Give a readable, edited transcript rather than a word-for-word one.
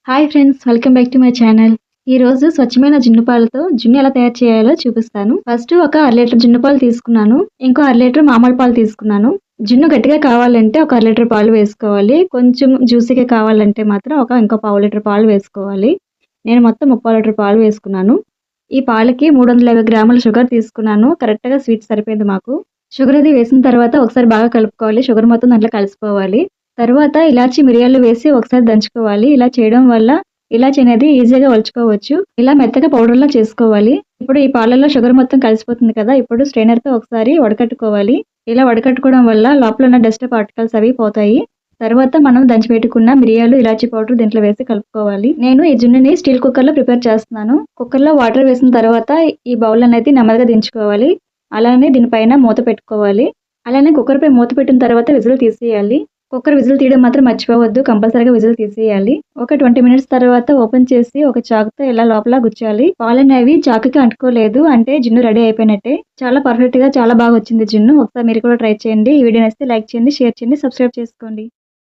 Hi friends, welcome back to my channel. ఈ రోజు స్వచ్ఛమైన జున్ను పాలతో జున్ను ఎలా తయారు చేయాలో చూపిస్తాను. ఫస్ట్ ఒక 1/2 లీటర్ జున్ను పాలు తీసుకున్నాను. ఇంకో 1/2 లీటర్ మామూలు పాలు తీసుకున్నాను. జున్ను గట్టిగా కావాలంటే ఒక 1/2 లీటర్ పాలు వేసుకోవాలి. కొంచెం జ్యూసీగా కావాలంటే మాత్రం ఇంకో పావు లీటర్ పాలు వేసుకోవాలి. నేను మొత్తం 3/4 లీటర్ పాలు వేసుకున్నాను. ఈ పాలకి 350 గ్రాముల షుగర్ తీసుకున్నాను. కరెక్ట్‌గా స్వీట్ సరిపోయింది మాకు. షుగర్ అది వేసిన తర్వాత ఒకసారి బాగా కలుపుకోవాలి. షుగర్ మొత్తం దాంట్లో కలిసిపోవాలి. తరువాత ఇలాచి, మిరియాలు వేసి ఒకసారి దంచుకోవాలి. ఇలా చేయడం వల్ల ఇలాచి అనేది ఈజీగా ఒలుచుకోవచ్చు. ఇలా మెత్తగా పౌడర్‌లా చేసుకోవాలి. ఇప్పుడు ఈ పాలల్లో షుగర్ మొత్తం కలిసిపోతుంది కదా! ఇప్పుడు స్ట్రైనర్‌తో ఒకసారి వడకట్టుకోవాలి. ఇలా వడకట్టుకోవడం వల్ల లోపల ఉన్న డస్ట్ పార్టికల్స్ అవి పోతాయి. తర్వాత మనం దంచిపెట్టుకున్న మిరియాలు, ఇలాచి పౌడర్ దీంట్లో వేసి కలుపుకోవాలి. నేను ఈ జున్నుని స్టీల్ కుక్కర్‌లో ప్రిపేర్ చేస్తున్నాను. కుక్కర్‌లో వాటర్ వేసిన తర్వాత ఈ బౌల్ అనేది నెమ్మదిగా దించుకోవాలి. అలానే దీనిపైన మూత పెట్టుకోవాలి. అలానే కుక్కర్‌పై మూత పెట్టిన తర్వాత విజిల్ తీసేయాలి. కుక్కర్ విజిల్ తీయడం మాత్రం మర్చిపోవద్దు. కంపల్సరీగా విజిల్ తీసేయాలి. ఒక 20 మినిట్స్ తర్వాత ఓపెన్ చేసి ఒక చాకుతో ఇలా లోపల గుచ్చాలి. పాలనేవి చాకుకి అంటుకోలేదు అంటే జున్ను రెడీ అయిపోయినట్టే. చాలా పర్ఫెక్ట్‌గా చాలా బాగా వచ్చింది జున్ను. ఒకసారి మీరు కూడా ట్రై చేయండి. ఈ వీడియో నచ్చితే లైక్ చేయండి, షేర్ చేయండి, సబ్స్క్రైబ్ చేసుకోండి.